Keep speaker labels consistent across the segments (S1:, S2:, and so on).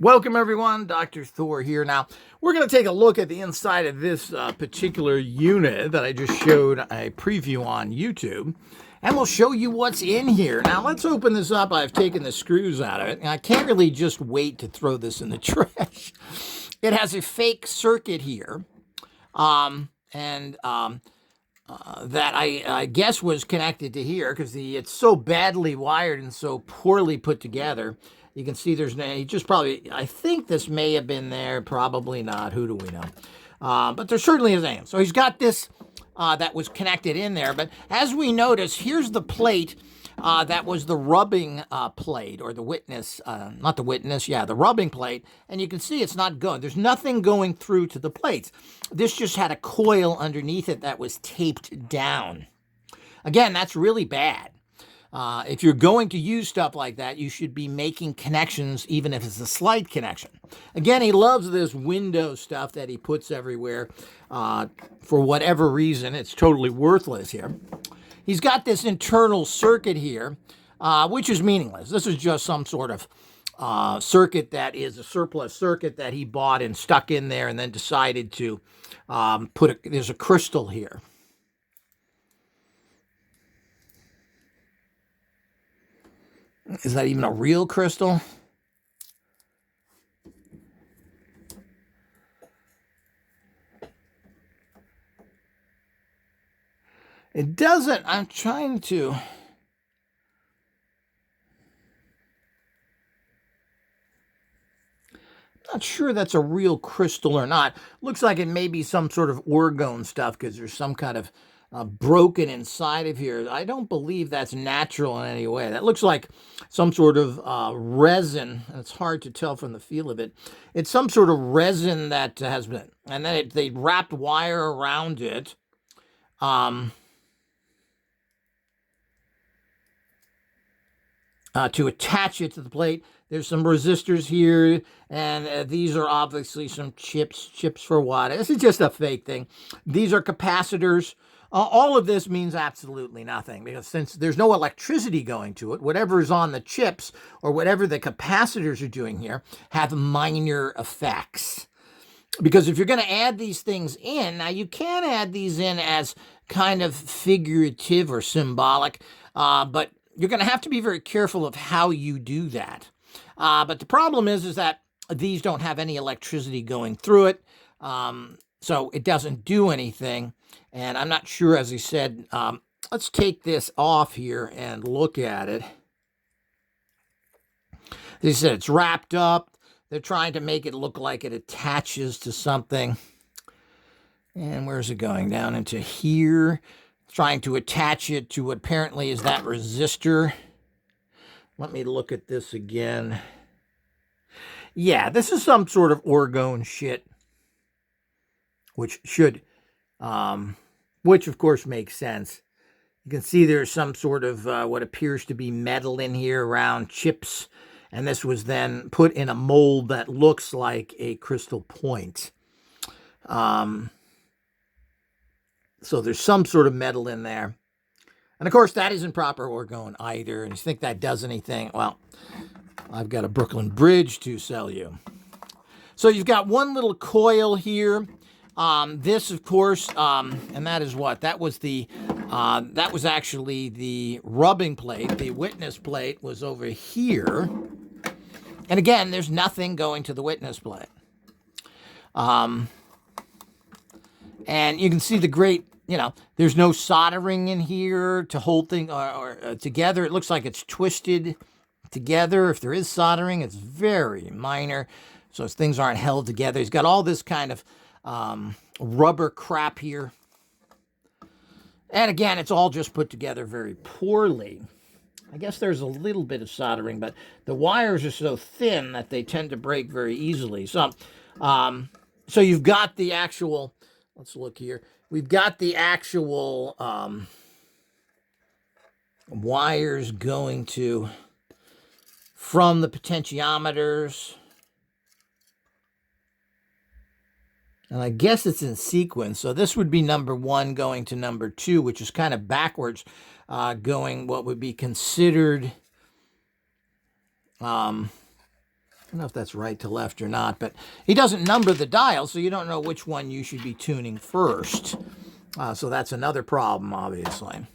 S1: Welcome everyone, Dr. Thor here. Now, we're going to take a look at the inside of this particular unit that I just showed a preview on YouTube, and we'll show you what's in here. Now, let's open this up. I've taken the screws out of it, and I can't really just wait to throw this in the trash. It has a fake circuit here, that I guess was connected to here because it's so badly wired and so poorly put together. You can see there's just probably, I think this may have been there, probably not. Who do we know? But there certainly is AM. So he's got this that was connected in there. But as we notice, here's the plate that was the rubbing plate, or the witness, not the witness, yeah, the rubbing plate. And you can see it's not going. There's nothing going through to the plates. This just had a coil underneath it that was taped down. Again, that's really bad. If you're going to use stuff like that, you should be making connections, even if it's a slight connection. Again, he loves this Windows stuff that he puts everywhere for whatever reason. It's totally worthless here. He's got this internal circuit here, which is meaningless. This is just some sort of circuit that is a surplus circuit that he bought and stuck in there and then decided to there's a crystal here. Is that even a real crystal? It doesn't. I'm trying to. I'm not sure that's a real crystal or not. Looks like it may be some sort of orgone stuff because there's some kind of broken inside of here. I don't believe that's natural in any way. That looks like some sort of resin. It's hard to tell from the feel of it. It's some sort of resin that has been, and then they wrapped wire around it. To attach it to the plate. There's some resistors here, and these are obviously some chips for what? This is just a fake thing. These are capacitors. All of this means absolutely nothing because since there's no electricity going to it, whatever is on the chips or whatever the capacitors are doing here have minor effects. Because if you're going to add these things in, now you can add these in as kind of figurative or symbolic, but you're going to have to be very careful of how you do that. But the problem is that these don't have any electricity going through it, so it doesn't do anything. And I'm not sure, as he said, let's take this off here and look at it. They said it's wrapped up. They're trying to make it look like it attaches to something. And where's it going? Down into here. Trying to attach it to what apparently is that resistor. Let me look at this again. Yeah, this is some sort of orgone shit, which should, which of course makes sense. You can see there's some sort of what appears to be metal in here around chips, and this was then put in a mold that looks like a crystal point. So there's some sort of metal in there. And of course, that isn't proper orgone either. And you think that does anything? Well, I've got a Brooklyn Bridge to sell you. So you've got one little coil here. This, of course, and that is what? That was actually the rubbing plate. The witness plate was over here. And again, there's nothing going to the witness plate. And you can see the great, there's no soldering in here to hold things or together. It looks like it's twisted together. If there is soldering, it's very minor. So things aren't held together. He's got all this kind of rubber crap here. And again, it's all just put together very poorly. I guess there's a little bit of soldering, but the wires are so thin that they tend to break very easily. So you've got the actual, let's look here. We've got the actual wires going to from the potentiometers. And I guess it's in sequence. So this would be number 1 going to number 2, which is kind of backwards, going what would be considered, let's don't know if that's right to left or not, but he doesn't number the dials, so you don't know which one you should be tuning first. So that's another problem, obviously.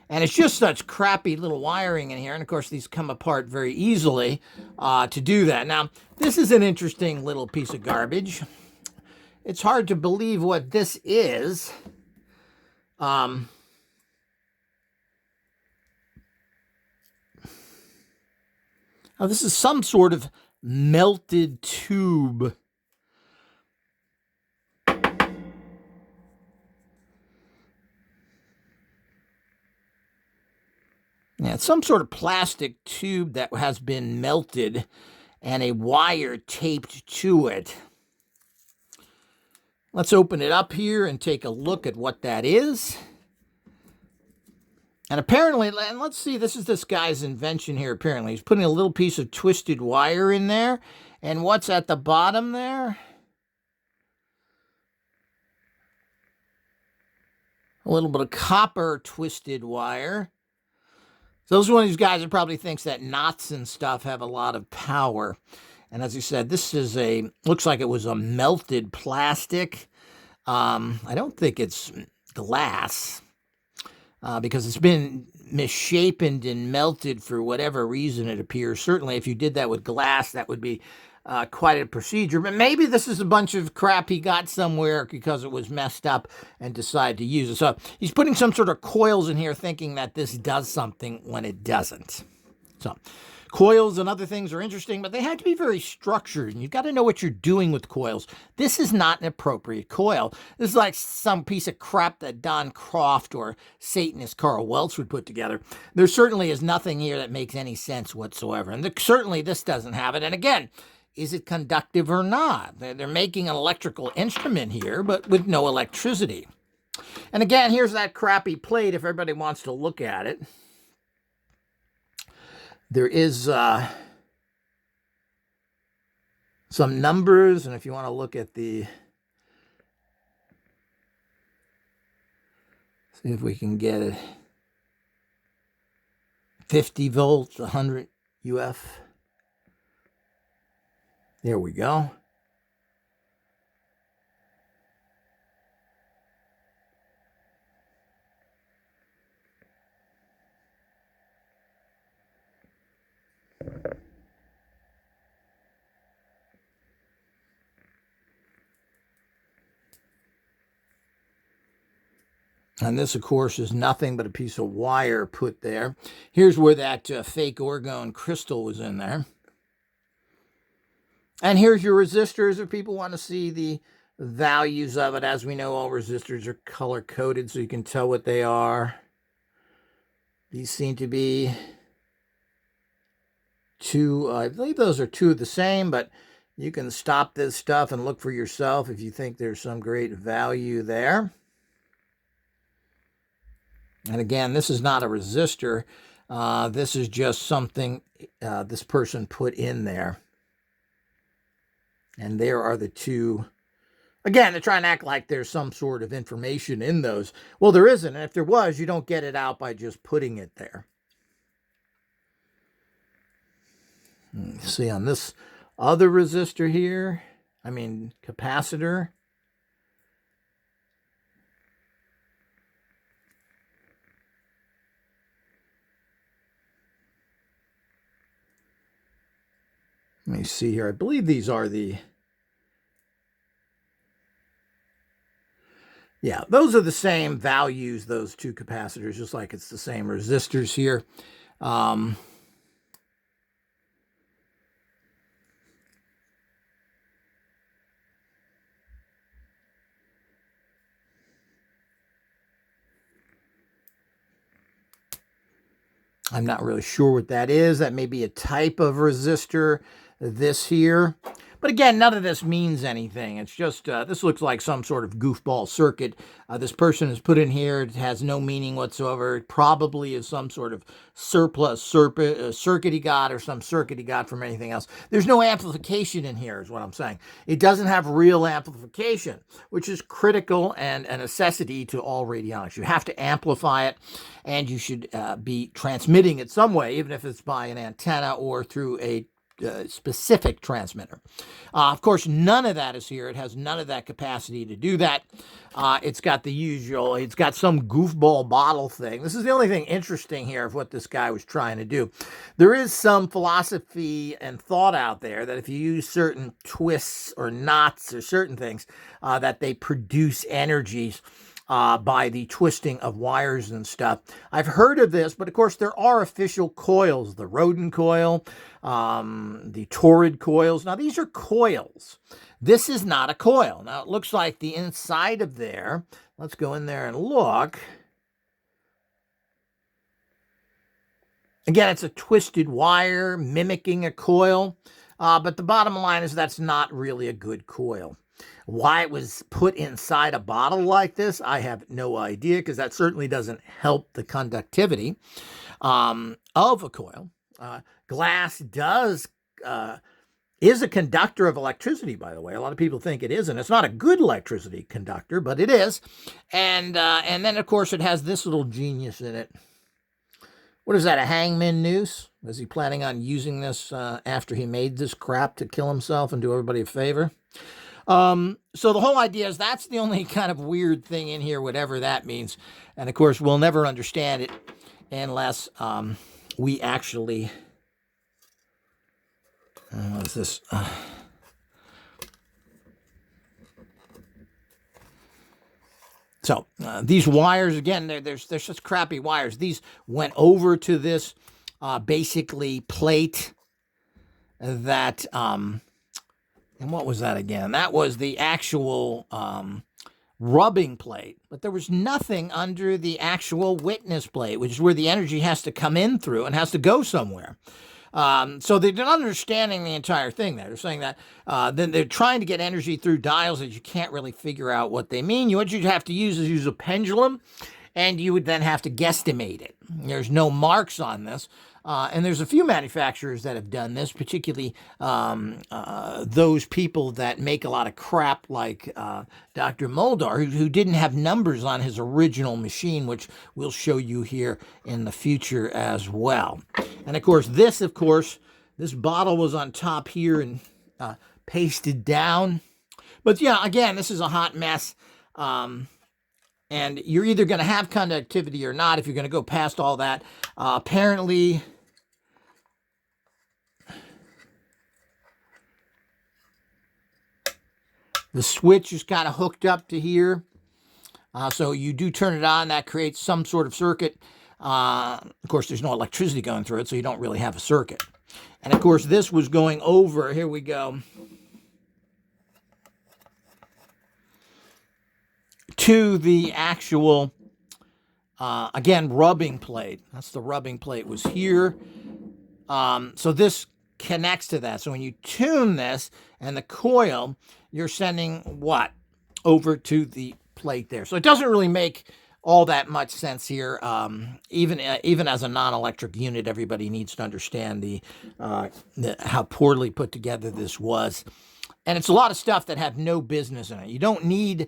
S1: And it's just such crappy little wiring in here. And, of course, these come apart very easily to do that. Now, this is an interesting little piece of garbage. It's hard to believe what this is. Oh, this is some sort of melted tube. Yeah, it's some sort of plastic tube that has been melted and a wire taped to it. Let's open it up here and take a look at what that is. And apparently, and let's see, this is this guy's invention here, apparently. He's putting a little piece of twisted wire in there. And what's at the bottom there? A little bit of copper twisted wire. So this is one of these guys that probably thinks that knots and stuff have a lot of power. And as I said, this is looks like it was a melted plastic. I don't think it's glass because it's been misshapen and melted for whatever reason it appears. Certainly if you did that with glass, that would be quite a procedure. But maybe this is a bunch of crap he got somewhere because it was messed up and decided to use it. So he's putting some sort of coils in here thinking that this does something when it doesn't. So coils and other things are interesting, but they have to be very structured, and you've got to know what you're doing with coils. This is not an appropriate coil. This is like some piece of crap that Don Croft or Satanist Carl Welch would put together. There certainly is nothing here that makes any sense whatsoever, and certainly this doesn't have it. And again, is it conductive or not? They're making an electrical instrument here, but with no electricity. And again, here's that crappy plate if everybody wants to look at it. There is some numbers, and if you want to look at the, see if we can get it, 50 volts, 100 UF. There we go. And this, of course, is nothing but a piece of wire put there. Here's where that fake orgone crystal was in there. And here's your resistors if people want to see the values of it. As we know, all resistors are color-coded so you can tell what they are. These seem to be two, I believe those are two of the same, but you can stop this stuff and look for yourself if you think there's some great value there. And again, this is not a resistor. This is just something this person put in there. And there are the two. Again, they're trying to act like there's some sort of information in those. Well, there isn't. And if there was, you don't get it out by just putting it there. See on this other resistor here, capacitor. Let me see here. I believe these are yeah, those are the same values, those two capacitors, just like it's the same resistors here. I'm not really sure what that is. That may be a type of resistor, this here. But again, none of this means anything. It's just, this looks like some sort of goofball circuit. This person has put in here. It has no meaning whatsoever. It probably is some sort of surplus circuit he got or some circuit he got from anything else. There's no amplification in here is what I'm saying. It doesn't have real amplification, which is critical and a necessity to all radionics. You have to amplify it, and you should be transmitting it some way, even if it's by an antenna or through a specific transmitter. Of course, none of that is here. It has none of that capacity to do that. It's got the usual, it's got some goofball bottle thing. This is the only thing interesting here of what this guy was trying to do. There is some philosophy and thought out there that if you use certain twists or knots or certain things, that they produce energies by the twisting of wires and stuff. I've heard of this, but of course there are official coils, the Rodin coil, the Torrid coils. Now these are coils. This is not a coil. Now it looks like the inside of there, let's go in there and look. Again, it's a twisted wire mimicking a coil, but the bottom line is that's not really a good coil. Why it was put inside a bottle like this, I have no idea, because that certainly doesn't help the conductivity of a coil. Glass is a conductor of electricity, by the way. A lot of people think it isn't. It's not a good electricity conductor, but it is. And then, of course, it has this little genius in it. What is that, a hangman noose? Was he planning on using this after he made this crap to kill himself and do everybody a favor? So the whole idea is that's the only kind of weird thing in here, whatever that means. And of course, we'll never understand it unless we actually, what is this? So these wires, again, they're such crappy wires. These went over to this basically plate that, and what was that again? That was the actual rubbing plate. But there was nothing under the actual witness plate, which is where the energy has to come in through and has to go somewhere. So they're not understanding the entire thing there. They're saying that then they're trying to get energy through dials that you can't really figure out what they mean. What you'd have to use is a pendulum, and you would then have to guesstimate it. There's no marks on this. And there's a few manufacturers that have done this, particularly those people that make a lot of crap like Dr. Moldar, who didn't have numbers on his original machine, which we'll show you here in the future as well. And of course, this bottle was on top here and pasted down. But yeah, again, this is a hot mess. And you're either going to have conductivity or not if you're going to go past all that. Apparently, the switch is kind of hooked up to here. So you do turn it on. That creates some sort of circuit. Of course, there's no electricity going through it, so you don't really have a circuit. And of course, this was going over. Here we go. To the actual, again, rubbing plate. That's the rubbing plate was here. So this connects to that. So when you tune this and the coil, you're sending what? Over to the plate there. So it doesn't really make all that much sense here. Even as a non-electric unit, everybody needs to understand how poorly put together this was. And it's a lot of stuff that have no business in it. You don't need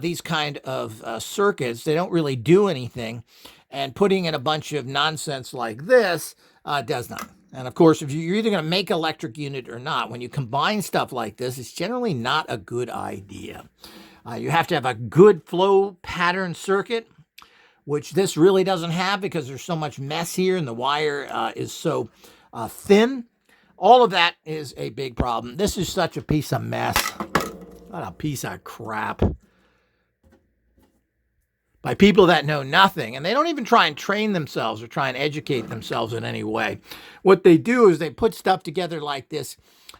S1: these kind of circuits. They don't really do anything. And putting in a bunch of nonsense like this does not. And of course, if you're either going to make an electric unit or not, when you combine stuff like this, it's generally not a good idea. You have to have a good flow pattern circuit, which this really doesn't have because there's so much mess here and the wire is so thin. All of that is a big problem. This is such a piece of mess. What a piece of crap. By people that know nothing. And they don't even try and train themselves or try and educate themselves in any way. What they do is they put stuff together like this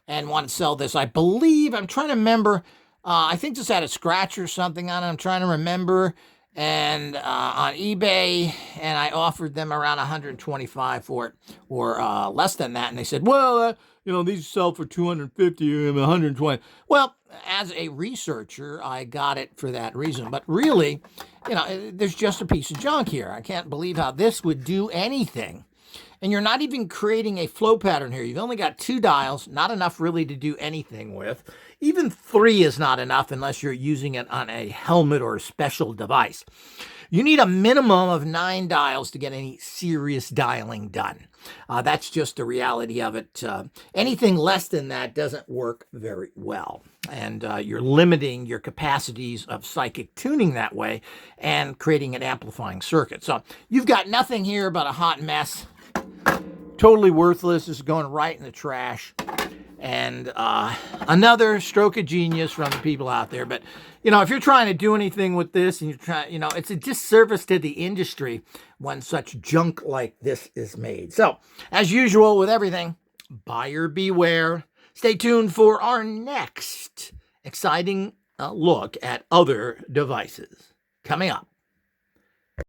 S1: and want to sell this. I believe, I'm trying to remember, I think this had a scratch or something on it. I'm trying to remember. And on eBay, and I offered them around $125 for it, or less than that. And they said, well, these sell for $250 or $120. Well, as a researcher, I got it for that reason. But really, there's just a piece of junk here. I can't believe how this would do anything. And you're not even creating a flow pattern here. You've only got 2 dials, not enough really to do anything with. Even 3 is not enough unless you're using it on a helmet or a special device. You need a minimum of 9 dials to get any serious dialing done. That's just the reality of it. Anything less than that doesn't work very well. And you're limiting your capacities of psychic tuning that way and creating an amplifying circuit. So you've got nothing here but a hot mess. Totally worthless. This is going right in the trash. And another stroke of genius from the people out there. But, if you're trying to do anything with this and you're trying, it's a disservice to the industry when such junk like this is made. So, as usual with everything, buyer beware. Stay tuned for our next exciting look at other devices coming up.